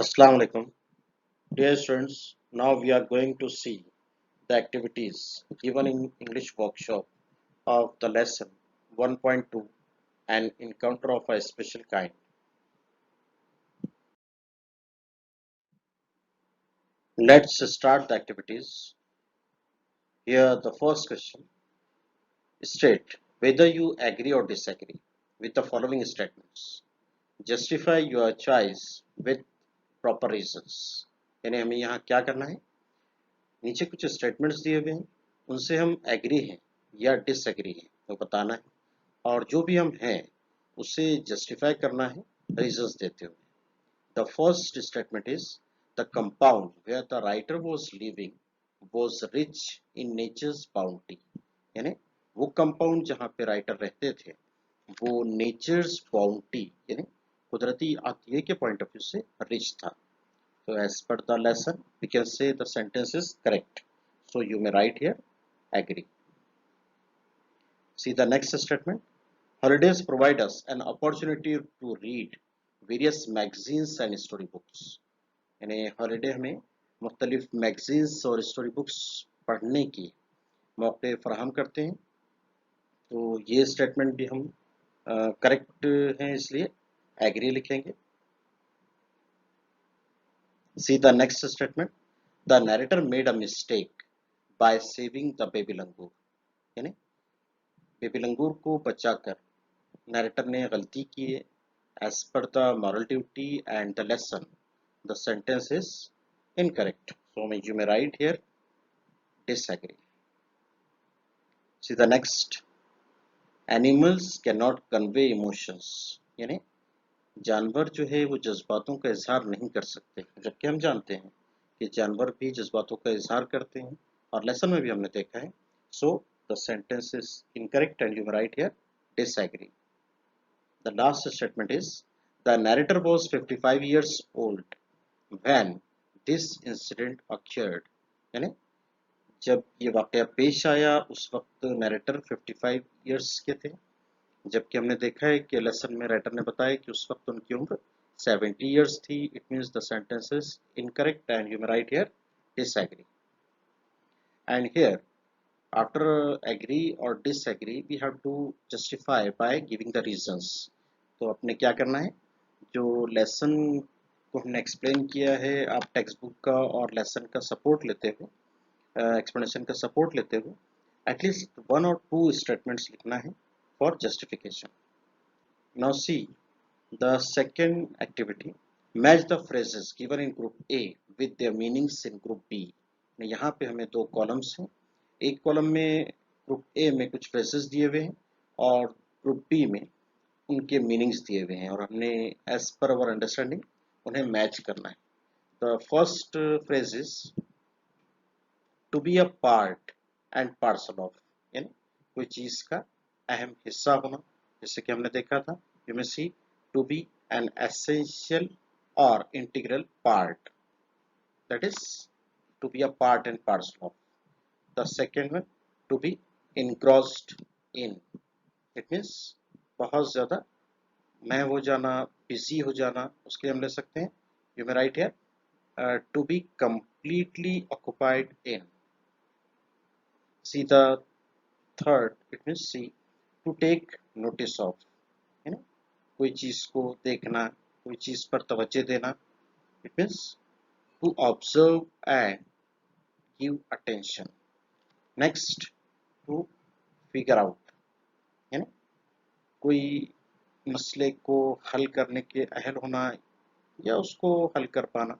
Assalamu alaikum. Dear students, now we are going to see the activities given in English workshop of the lesson 1.2 an encounter of a special kind. Let's start the activities. Here the first question. State whether you agree or disagree with the following statements. Justify your choice with proper reasons. यानी हमें यहाँ क्या करना है, नीचे कुछ statements दिए हुए हैं, उनसे हम एग्री हैं या डिसएग्री हैं तो बताना है, और जो भी हम हैं उसे जस्टिफाई करना है रीजंस देते हुए. The first statement is the compound where the writer was living was rich in nature's bounty. यानी वो कंपाउंड जहाँ पे राइटर रहते थे वो नेचर्स बाउंटी यानी कुदरती आतिये के पॉइंट ऑफ व्यू से रिच था. So as per the lesson, we can say the sentence is correct. So you may write here, agree. See the next statement. Holidays provide us an opportunity to read various magazines and story books. यानी holiday हमें मुख्तलिफ magazines और story books पढ़ने की मौके फराहम करते हैं. तो ये स्टेटमेंट भी हम करेक्ट हैं, इसलिए एग्री लिखेंगे. See the next statement. The narrator made a mistake by saving the baby langur. यानी बेबी लंगूर को बचाकर नैरेटर ने गलती की है. As per the moral duty and the lesson the sentence is incorrect. So you may write here disagree. See the next. Animals can not convey emotions. यानी जानवर जो है वो जज्बातों का इजहार नहीं कर सकते, जबकि हम जानते हैं कि जानवर भी जज्बातों का इजहार करते हैं, और लेसन में भी हमने देखा है. So the sentence is incorrect and you right here disagree. The last statement is the narrator was 55 years old when this incident occurred. यानी जब ये वाकया पेश आया उस वक्त नैरेटर 55 इयर्स के थे, जबकि हमने देखा है कि लेसन में राइटर ने बताया कि उस वक्त उनकी उम्र 70 इयर्स थी. It means the sentence is incorrect and you may write here disagree. And here after agree or disagree we have to justify by giving the reasons. तो अपने क्या करना है, जो लेसन को हमने एक्सप्लेन किया है, आप टेक्स्ट बुक का और लेसन का सपोर्ट लेते हुए, एक्सप्लेनेशन का सपोर्ट लेते हुए एटलीस्ट 1 और 2 स्टेटमेंट्स लिखना है for justification. Now see the second activity. Match the phrases given in group A with their meanings in group B. यहाँ पे हमें 2 कॉलम्स हैं. एक कॉलम में ग्रुप ए में कुछ फ्रेजेस दिए हुए हैं और ग्रुप बी में उनके मीनिंग्स दिए हुए हैं, और हमने एज पर अवर अंडरस्टैंडिंग उन्हें मैच करना है. The first phrase is to be a part and parcel of. यानी कोई चीज का अहम हिस्सा होना, जैसे कि हमने देखा था you may see to be an essential और integral part, that is to be a part and parcel of. The second one, to be engrossed in. It means बहुत ज़्यादा मैं हो जाना, बिजी हो जाना, उसके लिए हम ले सकते हैं you may write here to be completely occupied in. See the third, it means see to take notice of. है ना, कोई चीज़ को देखना, कोई चीज़ पर तवज्जो देना. It means to observe and give attention. Next, to figure out. है ना, कोई मसले को हल करने के अहल होना या उसको हल कर पाना,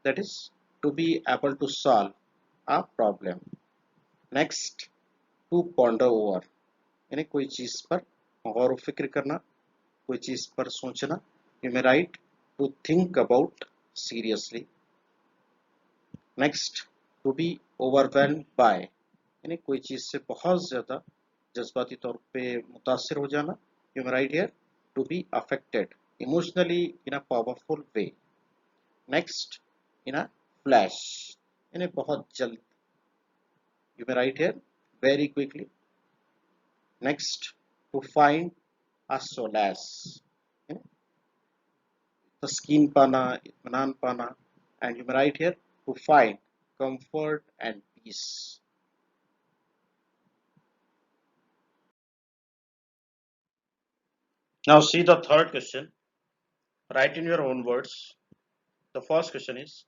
that is to be able to solve a problem. Next, to ponder over. यानी कोई चीज़ पर गौर व फिक्र करना, कोई चीज़ पर सोचना. You may write to think about seriously. Next, to be overwhelmed by. यानी कोई चीज़ से बहुत ज़्यादा जज्बाती तौर पे मुतासिर हो जाना. You may write here to be affected emotionally in a powerful way. Next, in a flash. यानी बहुत जल्द. You may write here very quickly. Next, to find a solace. तस्कीन पाना, इत्मीनान पाना, and you may write here to find comfort and peace. Now see the third question. Write in your own words. The first question is,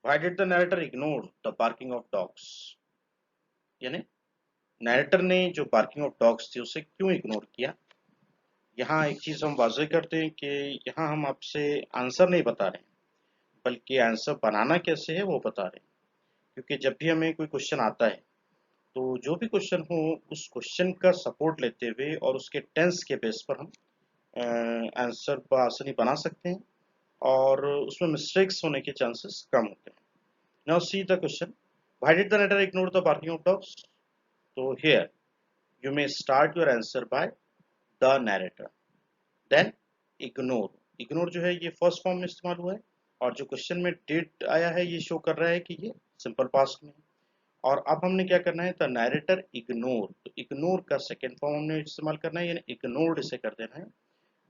why did the narrator ignore the barking of dogs? यानी narrator ने जो barking of dogs थी उसे क्यों ignore किया? यहाँ एक चीज हम वाज़ेह करते हैं कि यहाँ हम आपसे आंसर नहीं बता रहे हैं, बल्कि आंसर बनाना कैसे है वो बता रहे हैं। क्योंकि जब भी हमें कोई क्वेश्चन आता है तो जो भी क्वेश्चन हो उस क्वेश्चन का सपोर्ट लेते हुए और उसके टेंस के बेस पर हम आंसर को आसानी बना सकते हैं और उसमें मिस्टेक्स होने के चांसेस कम होते हैं। Now see the question, why did the writer ignore the barking of dogs? तो here you may start your answer by the narrator, then ignore जो है ये फर्स्ट फॉर्म में इस्तेमाल हुआ है और जो क्वेश्चन में did आया है ये शो कर रहा है कि ये सिंपल पास्ट में है। और अब हमने क्या करना है, द नैरेटर इग्नोर, तो इग्नोर का सेकेंड फॉर्म हमने इस्तेमाल करना है, यानी इग्नोर्ड इसे कर देना है,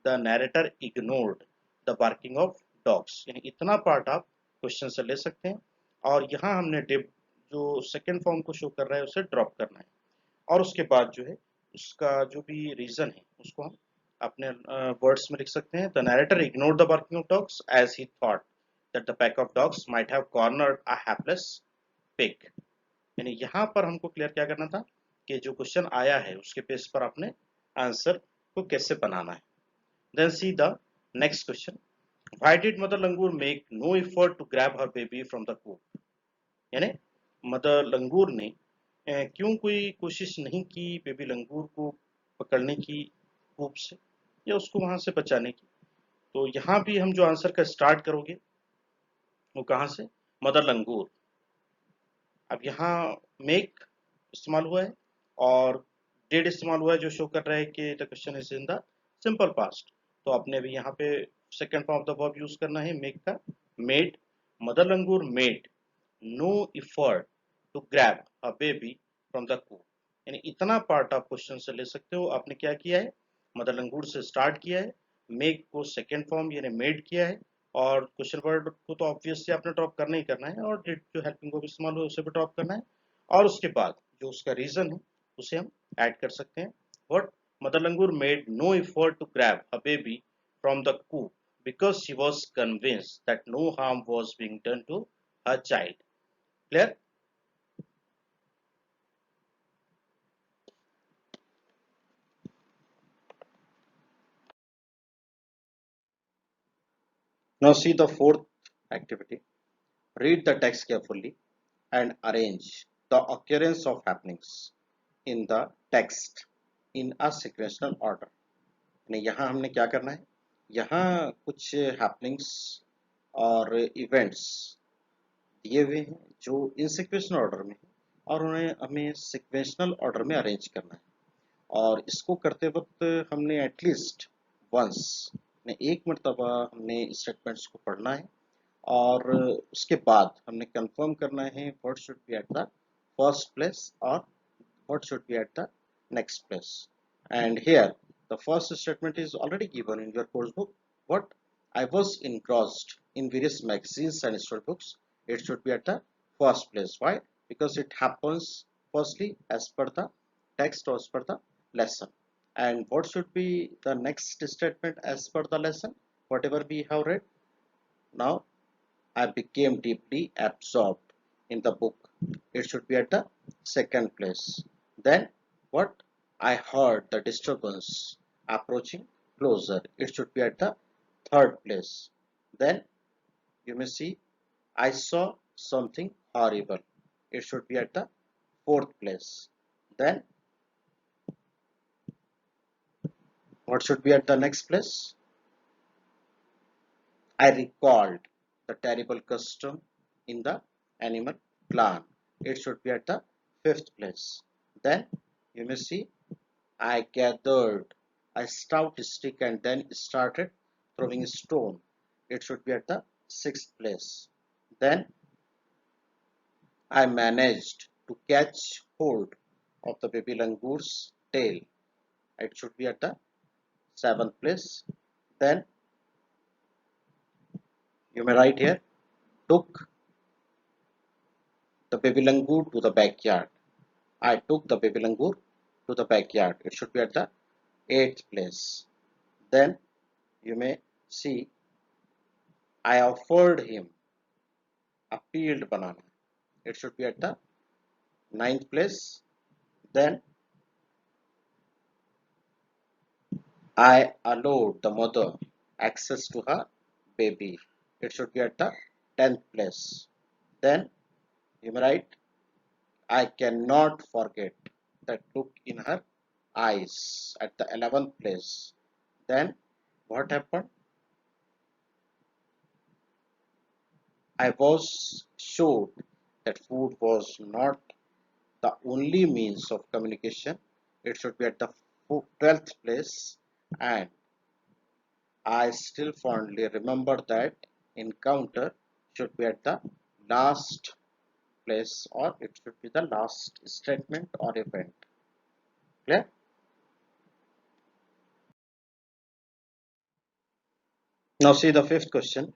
the narrator ignored the barking of dogs, यानी इतना पार्ट आप क्वेश्चन से ले सकते हैं। और यहाँ हमने डिड जो सेकेंड फॉर्म को शो कर रहा है उसे ड्रॉप करना है और उसके बाद जो है उसका जो भी रीजन है उसको हम अपने वर्ड्स में लिख सकते हैं। The narrator ignored the barking of dogs as he thought that the pack of dogs might have cornered a hapless pig. यानी यहाँ पर हमको क्लियर क्या करना था कि जो क्वेश्चन आया है उसके बेस पर आपने आंसर को कैसे बनाना है। Then see the next question, why did mother langur make no effort to grab her baby from the coop? यानी मदर लंगूर ने क्यों कोई कोशिश नहीं की बेबी लंगूर को पकड़ने की कूप से या उसको वहां से बचाने की? तो यहाँ भी हम जो आंसर का स्टार्ट करोगे वो कहाँ से, मदर लंगूर। अब यहाँ मेक इस्तेमाल हुआ है और डिड इस्तेमाल हुआ है जो शो कर रहा है कि the question is in the simple past. तो आपने अभी यहाँ पे second form of the verb use करना है मेक का, made, mother langur made no effort to grab a baby from the coop. यानी इतना पार्ट आप क्वेश्चन से ले सकते हो। आपने क्या किया है, मदर लंगूर से स्टार्ट किया है, मेक को सेकेंड फॉर्म यानी मेड किया है और क्वेश्चन वर्ड को तो ऑब्वियसली आपने ड्रॉप करना ही करना है और डिड जो हेल्पिंग वर्ब इस्तेमाल हो उसे भी ड्रॉप करना है और उसके बाद जो उसका रीजन है उसे हम ऐड कर सकते हैं। What, mother langur made no effort to grab a baby from the coop because she was convinced that no harm was being done to her child. Clear? Now see the fourth activity. Read the text carefully and arrange the occurrence of happenings in the text in a sequential order. यानी यहाँ हमने क्या करना है, यहाँ कुछ happenings और events दिए हुए हैं जो इन सिक्वेंशनल ऑर्डर में है और उन्हें हमें सिक्वेंशनल ऑर्डर में अरेंज करना है। और इसको करते वक्त हमने एटलीस्ट वंस ने एक मरतबा हमने स्टेटमेंट्स को पढ़ना है और उसके बाद हमने कंफर्म करना है what should be at the first place और what should be at the next place. And here the first statement is already given in your course book, what I was engrossed in various magazines and storybooks. It should be at the first place. Why? Because it happens firstly as per the text or as per the lesson. And what should be the next statement as per the lesson? Whatever we have read. Now I became deeply absorbed in the book. It should be at the second place. Then what? I heard the disturbance approaching closer. It should be at the third place. Then you may see I saw something horrible. It should be at the fourth place. Then what should be at the next place? I recalled the terrible custom in the animal clan. It should be at the fifth place. Then you may see I gathered a stout stick and then started throwing a stone. It should be at the sixth place. Then I managed to catch hold of the baby langour's tail. It should be at the seventh place. Then You may write here, took the baby langur to the backyard. I took the baby langur to the backyard. It should be at the eighth place. Then you may see, I offered him a peeled banana. It should be at the ninth place. Then I allowed the mother access to her baby. It should be at the 10th place. Then you may write, I cannot forget that look in her eyes at the 11th place. Then what happened? I was sure that food was not the only means of communication. It should be at the 12th place, and I still fondly remember that encounter should be at the last place, or it should be the last statement or event. Clear? Now see the fifth question.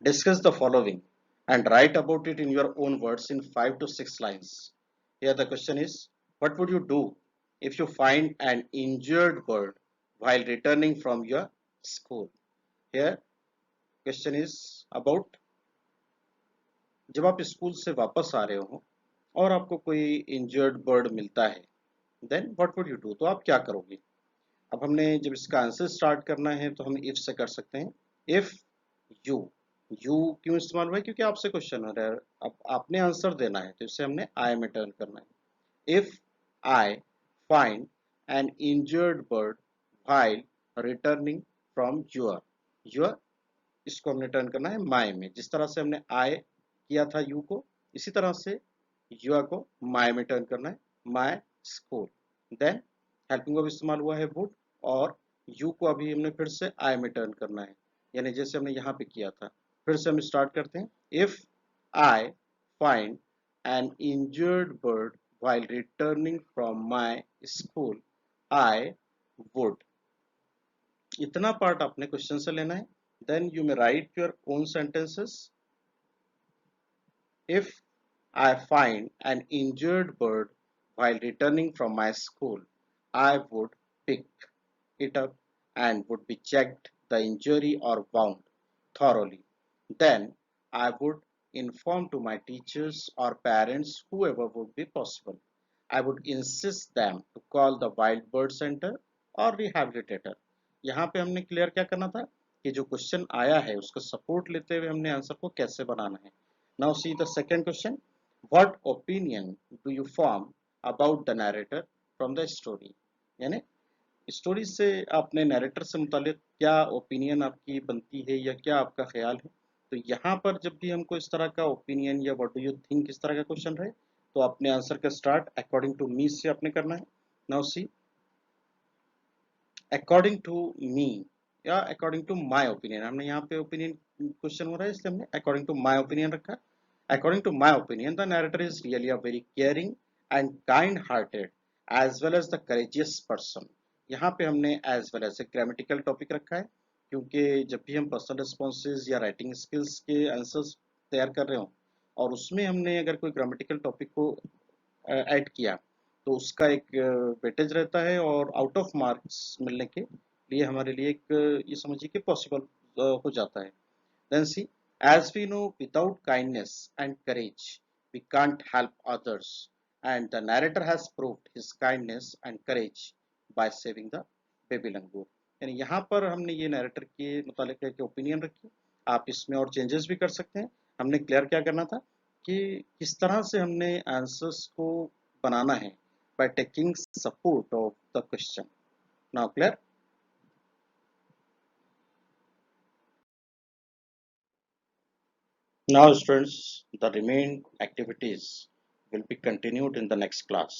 Discuss the following and write about it in your own words in 5 to 6 lines. Here the question is, what would you do if you find an injured bird while returning from your school? Here question is about, जब आप school से वापस आ रहे हो और आपको कोई injured bird मिलता है, then what would you do, तो आप क्या करोगे। अब हमने जब इसका आंसर स्टार्ट करना है तो हम इफ से कर सकते हैं। इफ यू, यू क्यों इस्तेमाल हुआ है, क्योंकि आपसे क्वेश्चन हो रहा है, अब आपने आंसर देना है तो इससे हमने आई में टर्न करना है। If I find an injured bird while returning from your, your इसको हमने टर्न करना है माई में। जिस तरह से हमने आई किया था यू को, इसी तरह से यूर को माई में टर्न करना है, my school. Then helping verb इस्तेमाल हुआ है वुड, और यू को अभी हमने फिर से आई में टर्न करना है, यानी जैसे हमने यहाँ पे किया था। फिर से हम स्टार्ट करते हैं। If I find an injured bird while returning from my school I would, इतना पार्ट आपने क्वेश्चन से लेना है। Then you may write your own sentences. If I find an injured bird while returning from my school, I would pick it up and would be checked the injury or wound thoroughly. Then I would inform to my teachers or parents, whoever would be possible. I would insist them to call the wild bird center or rehabilitator. यहाँ पे हमने clear क्या करना था कि जो question आया है उसको सपोर्ट लेते हुए हमने आंसर को कैसे बनाना है। Now see the second question, what opinion do you form about the narrator from the story, यानी स्टोरी से आपने नरेटर से मुतालिक क्या ओपिनियन आपकी बनती है या क्या आपका ख्याल है। तो यहाँ पर जब भी हमको इस तरह का ओपिनियन या व्हाट डू यू थिंक इस तरह का क्वेश्चन रहे तो अपने आंसर का स्टार्ट अकॉर्डिंग टू मी से आपने करना है। Now see, according to me या अकॉर्डिंग टू माय ओपिनियन, हमने यहाँ पे ओपिनियन क्वेश्चन हो रहा है इसलिए हमने अकॉर्डिंग टू माय ओपिनियन रखा। According to my opinion the narrator is really a very caring and kind hearted as well as the courageous person. यहाँ पे हमने as well as a grammatical topic रखा है, क्योंकि जब भी हम पर्सनल रिस्पॉन्सेज या राइटिंग स्किल्स के आंसर्स तैयार कर रहे हो और उसमें हमने अगर कोई ग्रामेटिकल टॉपिक को ऐड किया तो उसका एक वेटेज रहता है और आउट ऑफ मार्क्स मिलने के लिए हमारे लिए एक ये समझिए कि पॉसिबल हो जाता है। Then see, as we know without kindness and courage we can't help others and the narrator has proved his kindness and courage by saving the baby langur. यानी यहाँ पर हमने ये नरेटर के मुतालिक एक ओपिनियन रखी, आप इसमें और चेंजेस भी कर सकते हैं। हमने क्लियर क्या करना था कि किस तरह से हमने आंसर्स को बनाना है by taking support of the question. Now clear? Now students, the remaining activities will be continued in the next class.